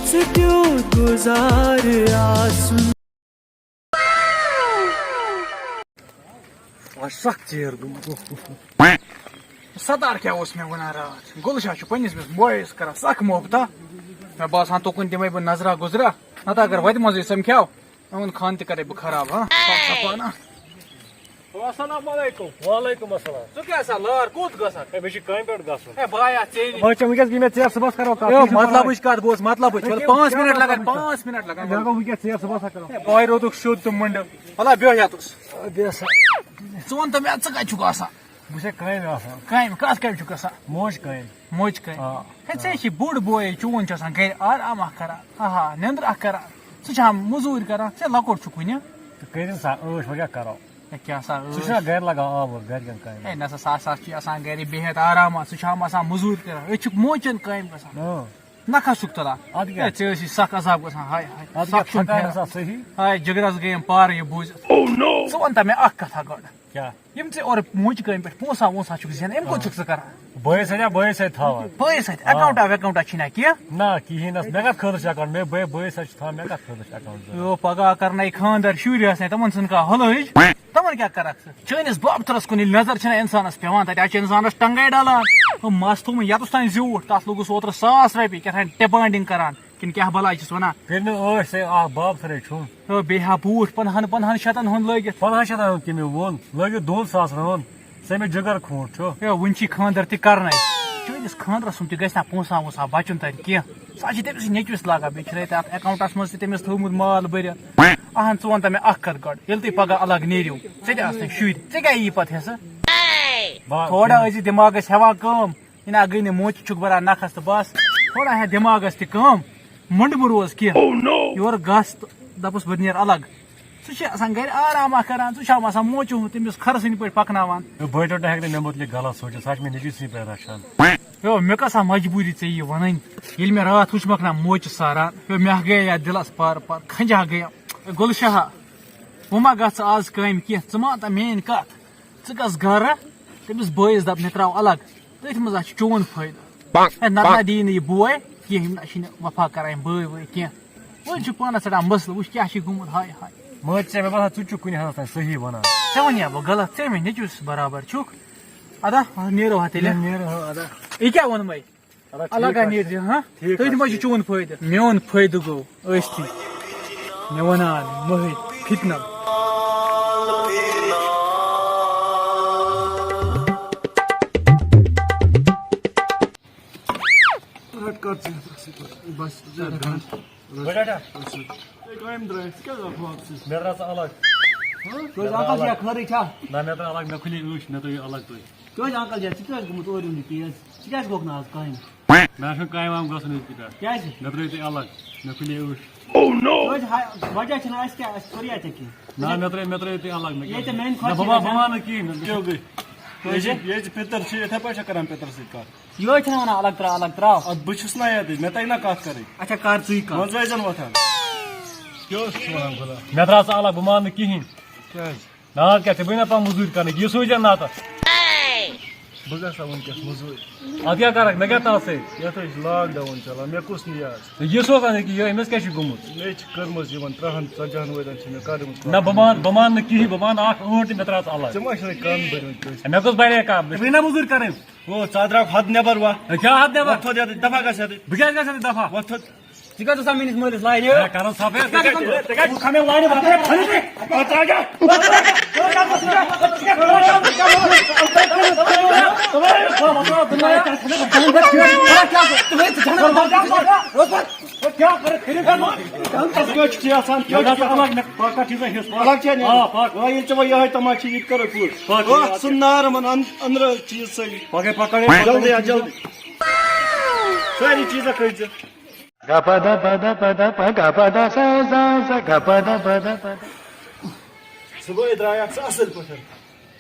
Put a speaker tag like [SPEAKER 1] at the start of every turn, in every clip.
[SPEAKER 1] गुजार आसुन
[SPEAKER 2] सतार क्या मे वन रात गुलशा पन्निस बॉयस कर सख मोहब्बता मे बासान तुकन दिमे बह नजरा गुजरा नत अगर वत मज समख्याव उन खान तह बह खराब हाँ
[SPEAKER 3] अस्सलामुअलैकुम वालेकुम अस्सलाम
[SPEAKER 2] छु क्या लर कूत गसा
[SPEAKER 3] मे कम पे गो
[SPEAKER 2] बाया
[SPEAKER 3] वे सुबह करो
[SPEAKER 2] मतलब कत बोस मतलब 5 मिनट लगन 5 मिनट लगन
[SPEAKER 3] वे सुबह करो
[SPEAKER 2] बाय रोदुक शुद्ध तो मंड भला बेह यतुस वन तो मे कत आसा
[SPEAKER 3] बह
[SPEAKER 2] कम कत कम गसा
[SPEAKER 3] मोज कम
[SPEAKER 2] मोज कम ऐ बोड़ बोय चून गर आराम करान हाँ निंद्र करान मजूर करान ऐ लकोट कुन
[SPEAKER 3] कर सा क्या करो
[SPEAKER 2] क्या सा
[SPEAKER 3] गर लगा आवर गर
[SPEAKER 2] ना सा गर बिहत आराम सह मजूर कर मोचन कम ग नखा सुख तुलान सख अजाब ग हाय
[SPEAKER 3] सही
[SPEAKER 2] हाय जगरस गई पार यह बूझ वन ता मे कथा गड
[SPEAKER 3] क्या
[SPEAKER 2] यम और मोच कम पे पोसा वोसा जेन अम कोत कर
[SPEAKER 3] बस बस
[SPEAKER 2] बस अकाउंटा वकाउंटा ना क्या
[SPEAKER 3] ना कहें मे कत खर्च अकाउंट मे बस मे कत खर्च अकाउंट
[SPEAKER 2] पगह कर खानदार शुर तमन सन कह हलज तमन क्या कर चनिस बाबतरस कुन नजर इंसानस पे तक इंसानस टंगाई डालान मस थोम यतुस तान ज्यूट तथ लोगस ओतर 100 रपी क्या टिपांडिंग करान किन क्या भला वन
[SPEAKER 3] बाबतर छुन
[SPEAKER 2] बे बूट 15 शतन हूं लगित
[SPEAKER 3] 15 शतन कम वोन लगे 2 सास हूं से मे जगर खूट
[SPEAKER 2] वन खानदार तन चनिस खानदरस गि पोसा वोसा बचन तक कह सह तमिस नचविस लगा बे तथ अकाउंटस मज तमिस थोमुत माल भर अहन वन तो मे कत गड ये तुम पगह अलग नेरियो े शुर क्या यी पे हिस्स थोड़ा दिमागस हेवा कम इना गई न मोच चुक बरान नखस तो बस थोड़ा है दिमागस तम मंड बह रोज कह योर गस दपस बह नीर अलग सह गर आराम करान सह मोचू तमिस खरसन पे पकनावान
[SPEAKER 3] बटो हे मे मुतलिक गलत सोच सह मे नचीस पे रचान
[SPEAKER 2] मे कसा मजबूरी ऐ यह वन ये मे रात वुचमक ना मोच सारान मे गया दिलस पार पार खंजा गया गुलशहा वो मा ग आज कम कह मान ता मेन कत गस गर तमिस बस दप मे त्रा अलग तथ मज चोन फायदा ना दी यह बोय कह वफा करान बय वय कह वो पान ड़ा मसल वो क्या गुमुत हाय हाय
[SPEAKER 3] मत मे बसान छु कुन हद तक सही वन
[SPEAKER 2] ऐ वन बह गलत ऐ मे नचुस बराबर छुक अदा नेरो हा तेल यह क्या वन मै अलग नीर हाँ तथ मा चोन फायद मोन फायद गो थी मे वनान मह फितना
[SPEAKER 3] अलग
[SPEAKER 2] खर
[SPEAKER 3] ना मे अलग मे खुली मे तो अलग तुम
[SPEAKER 2] अंकल गुत और क्या गो ना आज कहीं
[SPEAKER 3] मे काम गसन
[SPEAKER 2] क्या
[SPEAKER 3] मे त्रे अलग मे खुली
[SPEAKER 2] वजह
[SPEAKER 3] ना मे त्रे अलग
[SPEAKER 2] मे
[SPEAKER 3] ये पितर इथे पे कर पितर सत
[SPEAKER 2] ये वन अलग त्राव
[SPEAKER 3] बहुत ना ये मे तक ना कत कर
[SPEAKER 2] अच्छा कर ची
[SPEAKER 3] वजन वथान मे द्रा अलग बह मान कहें ना क्या बह ना मजूर कर यह सोचा ना बह गा वनकस मजूर अद क्या कर मे क्या तथ सत
[SPEAKER 1] लॉकडाउन चलान मे कुछ नहीं
[SPEAKER 3] यह सोचान कि अमिस क्या गुमुत
[SPEAKER 1] मे कर्म 30-40 वन मे कर
[SPEAKER 3] ना बह मान कहें बह मान ٲंट मे त्रा अलग
[SPEAKER 1] कन भर
[SPEAKER 3] मे कुछ बड़े कम ना मजूर कर
[SPEAKER 1] वो चादरा हद नेबर वा
[SPEAKER 3] क्या हद नेबर
[SPEAKER 1] दफा ग
[SPEAKER 3] बह क्या ग दफा
[SPEAKER 1] वो
[SPEAKER 2] सा मेस मलिस लाइन
[SPEAKER 3] कर
[SPEAKER 1] तमाशा ये करो पूर सुनार मन अंदर चीज सही पकड़े जल्दी जल्दी सारी चीजें कर
[SPEAKER 3] गपदा पदा पदा गपदा सा सा गपदा पदा पदा
[SPEAKER 1] सुबह द्राया असल पे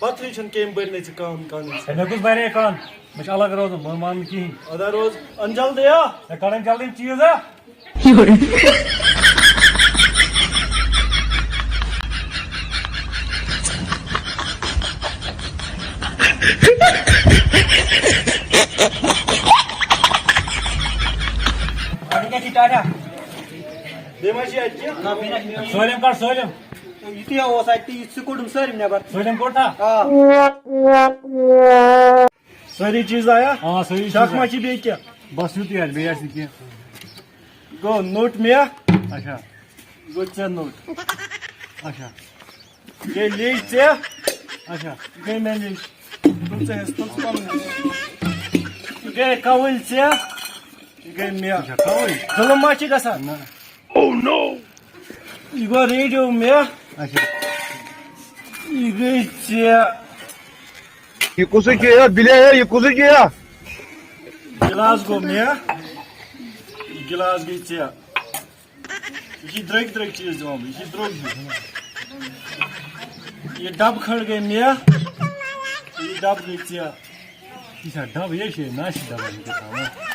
[SPEAKER 1] पथरी कम बरने कान कान
[SPEAKER 3] मे कुछ बरे कान मे अलग रोज बह मान कहें
[SPEAKER 1] अदा रोज अंजल दिया
[SPEAKER 3] कड़न जल्दी चीज
[SPEAKER 2] टाटा
[SPEAKER 1] بیٚیہِ ما چھِ اَتہِ کینٛہہ
[SPEAKER 3] سٲلِم کڑ سٲلِم
[SPEAKER 1] یِتُے اوس اَتہِ تہٕ سُہ کوٚڑُم سٲلِم نٮ۪بر
[SPEAKER 3] سٲلِم کوٚڑ نا
[SPEAKER 1] سٲری چیٖز آیا
[SPEAKER 3] آ سٲری
[SPEAKER 1] شک ما چھِ بیٚیہِ کینٛہہ
[SPEAKER 3] بس یُتُے آسہِ بیٚیہِ آسہِ نہٕ کینٛہہ
[SPEAKER 1] گوٚو نوٚٹ مےٚ
[SPEAKER 3] اچھا
[SPEAKER 1] گوٚو ژےٚ نوٚٹ
[SPEAKER 3] اچھا
[SPEAKER 1] گٔے لیٚج ژےٚ
[SPEAKER 3] اچھا
[SPEAKER 1] گٔے مےٚ لیٚج تُل ژٕ حِصہٕ تُل ژٕ پنُن یہِ گٔے کَوٕلۍ ژےٚ یہِ گٔے مےٚ
[SPEAKER 3] اچھا کَوٕے
[SPEAKER 1] ظُلم ما چھِ گژھان یہِ گوٚو ریڈیو مےٚ
[SPEAKER 3] اچھا
[SPEAKER 1] یہِ گٔے ژےٚ
[SPEAKER 4] ये कुछ किया बिले है ये कुछ किया
[SPEAKER 1] گِلاس گوٚو مےٚ یہِ گِلاس گٔے ژےٚ یہِ چھِ درٛوٚگۍ درٛوٚگۍ چیٖز دِوان بہٕ یہِ چھِ درٛوٚگ ہیوٗ یہِ ڈبہٕ کھنٛڈ گٔے مےٚ یہِ ڈبہٕ گٔے ژےٚ
[SPEAKER 3] یہِ چھا ڈبہٕ یے چھِ ناشہِ ڈبہٕ یہِ کیٛاہ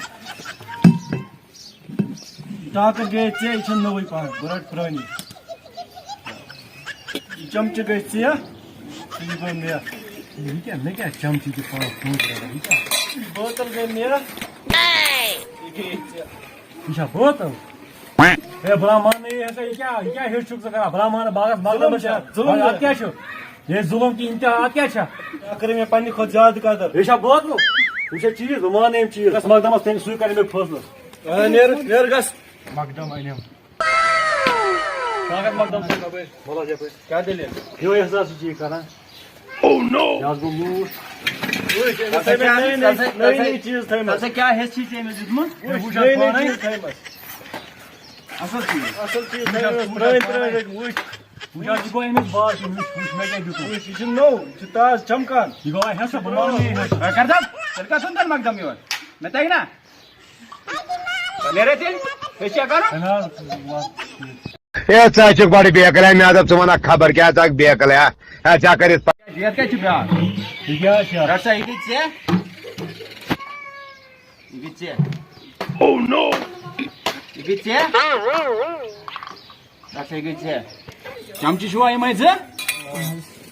[SPEAKER 1] ٹاکہٕ گٔے ژےٚ یہِ چھِ نوٚوٕے پہن بہٕ رَٹہٕ پرٛٲنی یہِ چمچہٕ گٔے ژےٚ تہٕ یہِ گوٚو مےٚ
[SPEAKER 3] یہِ کیٛاہ مےٚ کیٛاہ چمچہٕ تہِ پانٛژھ پونٛسہٕ لگان یہِ کیٛاہ
[SPEAKER 1] بوتل گٔے مےٚ یہِ گٔے ژےٚ
[SPEAKER 3] یہِ چھا بوتل ہے بلا ماننہٕ ہسا یہِ کیٛاہ ہیٚچھ چھُکھ ژٕ کران بلا مانہٕ باغس
[SPEAKER 1] ظُلم چھا؟ ظُلم چھا؟
[SPEAKER 3] اَتھ کیٛاہ چھُ ہے ظُلم کہِ اِمتحان اَتھ کیٛاہ چھا
[SPEAKER 1] اَتھ کٔرٕے مےٚ پننہِ کھۄتہٕ زیادٕ قدر
[SPEAKER 3] یہِ چھا بوتلہٕ یہِ چھا چیٖز بہٕ مانہٕ یِم چیٖز گژھ مقدمس تٔمۍ سُے کرِ مےٚ فٲصلہٕ
[SPEAKER 1] نیرٕ گژھ
[SPEAKER 3] مقدم أنِم کاغذ مقدم چھُ کپٲرۍ بولا یپٲرۍ
[SPEAKER 1] کیٛاہ دٔلیٖل
[SPEAKER 3] یِہوے ہسا چھُ یہِ کران یہِ حظ گوٚو لوٗٹ
[SPEAKER 1] نٔے نٔے چیٖز تھٲیمَژ
[SPEAKER 2] کیٛاہ حِصہٕ چھُے ژےٚ أمِس دیُتمُت
[SPEAKER 1] وٕچھ نٔے نٔے چیٖز تھٲیمَژ اَصٕل چیٖز تھٲیمَژ پرٛٲنۍ پرٛٲنۍ رٔٹۍ وٕچھ
[SPEAKER 3] وٕچھ حظ یہِ گوٚو أمِس باغ وٕچھ وٕچھ مےٚ کیٛاہ دیُتمُت
[SPEAKER 1] وٕچھ یہِ چھُ نوٚو یہِ چھُ تازٕ چمکان
[SPEAKER 3] یہِ گوٚو ہسا بہٕ مانہٕ یہِ ہسا
[SPEAKER 2] کردم تیٚلہِ کر سُنٛد مقدم یور مےٚ تگہِ نا نیرے تیٚلہِ أسۍ کیٛاہ کرو
[SPEAKER 3] تَمہِ حظ
[SPEAKER 4] ये चाचक बड़ी बेकल है मैं तो वना खबर क्या तक बेकल है ऐसा कर
[SPEAKER 2] ریٹ کیٛاہ چھِ بیٛاکھ
[SPEAKER 3] یہِ کیٛاہ چھِ اَتھ؟
[SPEAKER 2] رٹ سا یہِ گٔے ژےٚ یہِ گٔے ژےٚ یہِ گٔے ژےٚ رٹ سا یہِ گٔے ژےٚ چمچہٕ چھُوا یِمے زٕ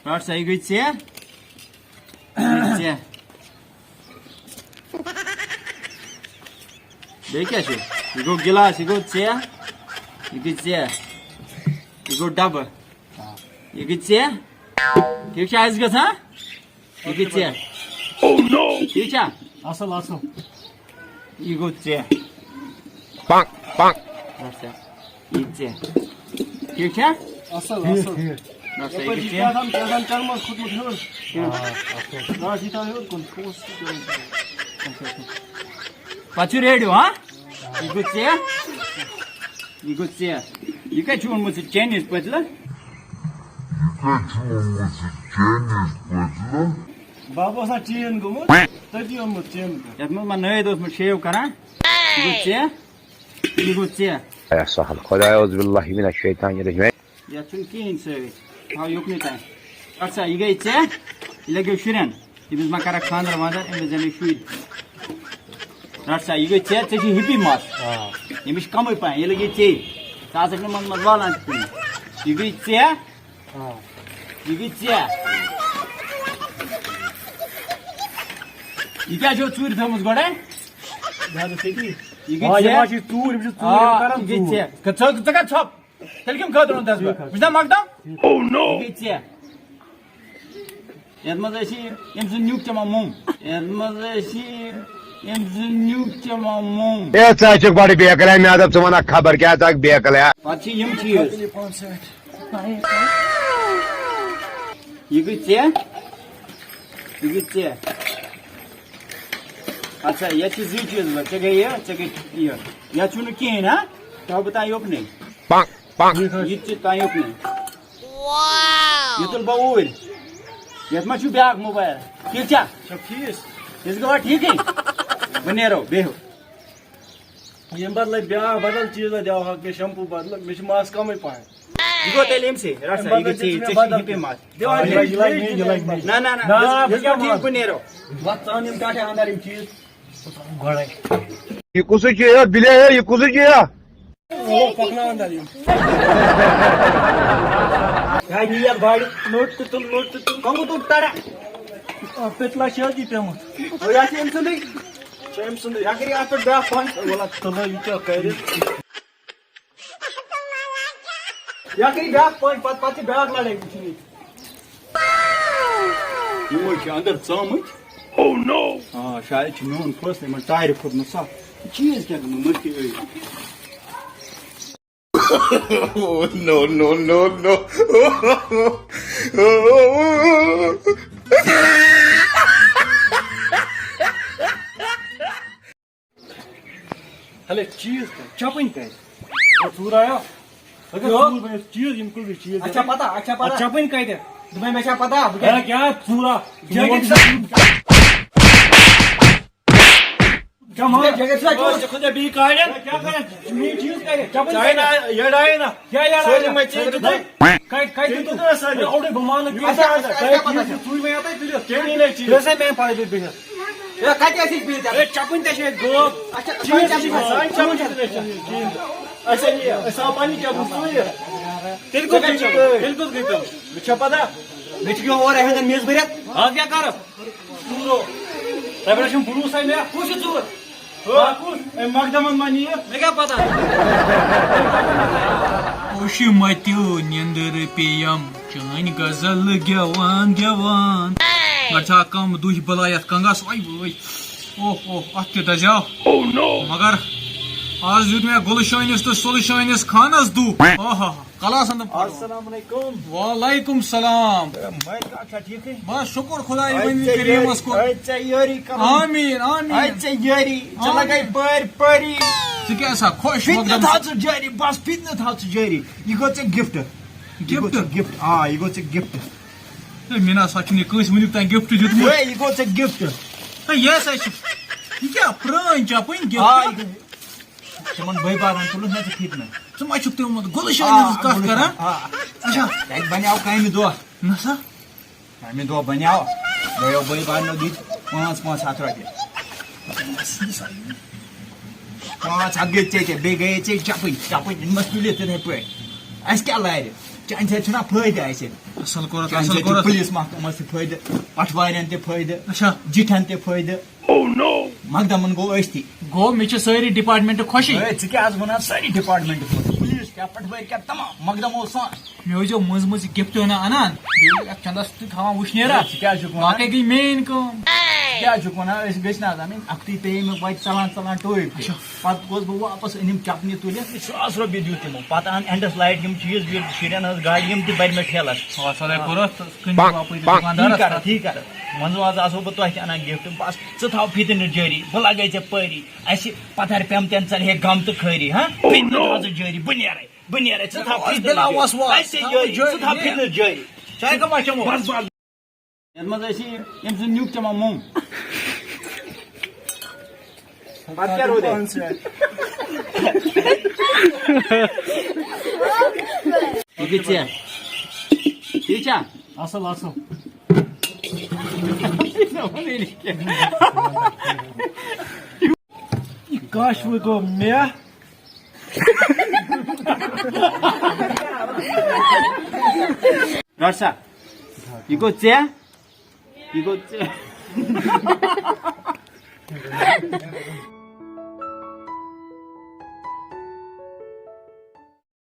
[SPEAKER 2] رٹ سا یہِ گٔے ژےٚ یہِ گٔے ژےٚ بیٚیہِ کیٛاہ چھُ یہِ گوٚو گِلاس یہِ گوٚو ژےٚ یہِ گٔے ژےٚ یہِ گوٚو ڈبہٕ یہِ گٔے ژےٚ ٹھیٖک چھا اَسہِ گژھان یہِ گٔے ژےٚ ٹھیٖک چھا
[SPEAKER 3] اصل اصل
[SPEAKER 2] یہِ گوٚو ژےٚ
[SPEAKER 4] पंक पंक
[SPEAKER 2] رٹ سا یہِ ژےٚ ٹھیٖک چھا
[SPEAKER 1] اَصٕل
[SPEAKER 3] ٹھیٖک
[SPEAKER 1] اَصٕل
[SPEAKER 3] ٹھیٖک
[SPEAKER 2] رٹ سا یہِ
[SPEAKER 1] یپٲرۍ
[SPEAKER 2] گٔے
[SPEAKER 1] چھِ
[SPEAKER 2] ژےٚ
[SPEAKER 1] کیٛاہتام چرمس کھوٚتمُت ہیوٚر راتھ ییٖتاہ ہیوٚر کُن
[SPEAKER 2] پتہٕ چھُ ریڈیو ہاں یہِ گوٚو ژےٚ یہِ گوٚو ژےٚ یہِ کتہِ چھُ اوٚنمُت ژےٚ چٲنِس پٔتلہٕ
[SPEAKER 1] بب اوس نا چین گوٚمُت تٔتی اوٚنمُت چین
[SPEAKER 2] یتھ منٛز ما نٲیِد اوسمُت شیو کران یہِ گوٚو ژےٚ یہِ گوٚو ژےٚ
[SPEAKER 4] يا سهل خدا اعوذ بالله من الشيطان الرجيم
[SPEAKER 2] یتھ چھُنہٕ کِہیٖنۍ سۭتۍ تھاو یُکنُے تانۍ رٹ سا یہِ گٔے ژےٚ یہِ لگیو شُرٮ۪ن أمِس ما کرکھ خانٛدر وانٛدر أمِس زینے شُرۍ رٹ سا یہِ گٔے ژےٚ ژےٚ چھِ ہِپی مس أمِس چھِ کمٕے پہن یہِ لگے ژےٚ ژٕ آسکھ نہٕ منٛزٕ منٛزٕ والان تہِ کُنہِ یہِ گٔے ژےٚ یہِ گٔے ژےٚ یہِ کیٛاہ چھو ژوٗرِ تھٲومٕژ گۄڈے یہِ
[SPEAKER 3] آ
[SPEAKER 2] گٔے
[SPEAKER 3] یہِ ما
[SPEAKER 2] ژےٚ
[SPEAKER 3] چھِ ژوٗر یِم چھِ
[SPEAKER 2] آ
[SPEAKER 3] ژوٗر کران
[SPEAKER 2] یہِ گٔے ژےٚ ژٕ کر ژھۄپ تیٚلہِ کَمہِ خٲطرٕ اوٚن تَس بہٕ وٕچھ نا مقدم یہِ گٔے ژےٚ یتھ منٛز ٲسی أمۍ سُنٛد نیُک چٮ۪وان موٚم یتھ منٛز ٲسی أمۍ سُنٛد نیُک چٮ۪وان موٚم
[SPEAKER 4] ये चाचक बड़ी बेकल है मैं तो वना खबर क्या तक बेकल है
[SPEAKER 2] پتہٕ چھِ یِم چیٖز یہِ گٔے ژےٚ یہِ گٔے ژےٚ اچھا یتھ چھِ زٕ چیٖز وۄنۍ ژےٚ گٔے یہِ ژےٚ گٔے یہِ یتھ چھُنہٕ کِہیٖنۍ ہا تھاو بہٕ تانۍ یوٚکنُے
[SPEAKER 4] पंक पंक
[SPEAKER 2] یہِ تہِ چھِ تانۍ یوٚکنُے یہِ تُل بہٕ اوٗرۍ یتھ ما چھُ بیٛاکھ موبایل ٹھیٖک چھا
[SPEAKER 1] فیٖس
[SPEAKER 2] یہِ گوٚوا ٹھیٖکٕے بہٕ نیرو بیٚہو
[SPEAKER 1] ییٚمہِ بدلہٕ بیٛاکھ بدل چیٖزا دِوہاکھ مےٚ شمپوٗ بدلہٕ مےٚ چھُ مس کمٕے پہن
[SPEAKER 2] یہِ گوٚو تیٚلہِ أمۍسٕے رٹ سا یہِ گٔے ژےٚ ژےٚ چھِ ہِپے مس
[SPEAKER 3] یہِ لگہِ مےٚ یہِ لگہِ مےٚ
[SPEAKER 2] نہ نہ نہ
[SPEAKER 3] نہ،
[SPEAKER 2] یہِ گوٚو ٹھیٖک بہٕ نیرو
[SPEAKER 3] گۄڈے
[SPEAKER 4] ये कुछ किया बिले है ये कुछ किया
[SPEAKER 1] پکناوان دار یِم گاڑِ نوٚٹ تہِ تُل نوٚٹ تہِ تُل
[SPEAKER 2] کۄنٛگہٕ تُل تڑا
[SPEAKER 1] پٔتلا چھِ حظ یہِ پیوٚمُت
[SPEAKER 2] یہِ چھِ أمۍ سُنٛدٕے
[SPEAKER 1] چھُ أمۍ سُنٛدٕے
[SPEAKER 2] اگر یہِ اَتھ پٮ۪ٹھ بیٛاکھ فون
[SPEAKER 1] وَلہٕ تُلو یہِ کیٛاہ کرِ या करी ब्याक पॉइंट पत ब्याक लड़ाई वुचनी यमो छ अंदर चामच ओह नो हां शायद छ मेन फर्स्ट में टायर खुद न सा चीज क्या मरती गई
[SPEAKER 4] Oh, no, no, no, no.
[SPEAKER 1] हले चीज चपन कर चूर आयो अगर चीज इनको भी चीज
[SPEAKER 2] अच्छा पता
[SPEAKER 1] चपन कर दे
[SPEAKER 2] तुम्हें मैं पता
[SPEAKER 1] क्या चूरा खुदा बी काड़न क्या करे मी चीज करे चपन चाइना यडाय ना क्या यार मैं चीज तो काय तू तो सर ओडे बमान
[SPEAKER 2] अच्छा पता
[SPEAKER 1] तू में आता है केनी ले चीज जैसे मैं पाए दे बिना
[SPEAKER 2] ये काय ऐसी बीत
[SPEAKER 1] ए चपन ते गो
[SPEAKER 2] अच्छा
[SPEAKER 1] चीज चपन अच्छा ये ऐसा पानी क्या बुझतो है तिलको बिचा पता
[SPEAKER 2] बिच क्यों और है मेज भरत
[SPEAKER 1] हां क्या कर चूरो तबरशम पुरुष है मैं
[SPEAKER 2] कुछ चूर
[SPEAKER 1] मकदमन मानी
[SPEAKER 2] मैं क्या पता
[SPEAKER 5] Ушиматю нендер пиям, чань газал гяван гяван. Гарча кам дух балаят кангас ой ой. О, атте дажав. Oh no. Магар आज युद्ध में गुलशाइनिस तो सोलशाइनिस खानस दू आहा कला संद
[SPEAKER 1] अस्सलाम वालेकुम
[SPEAKER 5] वालेकुम सलाम
[SPEAKER 1] मैं अच्छा ठीक है
[SPEAKER 5] बस शुक्र खुदा इबन करीम उसको
[SPEAKER 1] अच्छा यारी करो
[SPEAKER 5] आमीन आमीन
[SPEAKER 1] अच्छा यारी चला गई परी
[SPEAKER 5] तू कैसा खुश
[SPEAKER 1] फितने था तो जारी बस फितने था तो जारी you got a gift ah you got a gift
[SPEAKER 5] Meena सचने कस वनी ता गिफ्ट दितमु
[SPEAKER 1] hey you got a gift
[SPEAKER 5] yes ये क्या प्रान चपन गिफ्ट
[SPEAKER 1] तमन भाई बारन तुल न फितने
[SPEAKER 5] तुम अच्छु तुम गुलशाइनिस कथ करा
[SPEAKER 1] अच्छा एक बन्याव कामी दो
[SPEAKER 5] नसा
[SPEAKER 1] कामी दो बन्याव गयो भाई बारन दी 5 7 रुपए 5 हगे चे बे गए चे चपन मस्कुले ते पे अस क्या लाय चांस छना फायदा ऐसे
[SPEAKER 5] असल कोरत
[SPEAKER 1] पुलिस महकमा से फायदा पटवारियन ते फायदा
[SPEAKER 5] अच्छा
[SPEAKER 1] जिठन ते फायदा ओह नो मकदमन गो अस्ति
[SPEAKER 5] गो मे सारी डिपार्टमेंट खुशी
[SPEAKER 1] ए क्या वना सारी डिपार्टमेंट पुलिस क्या पटवारी क्या तमाम मकदमो सान
[SPEAKER 5] मे जो मज गिफ्ट होना अनान चंदस था वुशनेरा
[SPEAKER 1] क्या
[SPEAKER 5] बाकी गई मेन कम
[SPEAKER 1] क्या वना गना जमीन अखती पे में वाइट चलान टोय पत गोस बह वापस अनिम चपनी तुले 100 रुपये दियो तिमो पत अन एंडस लाइट यम चीज भी शिरन गाड़ी यम ते बर में ठेलस
[SPEAKER 5] सदा कोरत कन वापस दुकानदार
[SPEAKER 1] ठीक कर मनवाज आसो बह तोह अना गिफ्ट बस च थाव फितन जारी बह लगे चे परी अस पथर पेम तेन चल हे गम तो खरी हां फितन थाव जारी बनेरे च थाव फितन जारी चाय कमा चमो बस मज यम सु न्यूक चमा मोम बात क्या रो दे ठीक है
[SPEAKER 3] असल
[SPEAKER 1] Gosh, we go mehr. Rasha, you go there? You go there?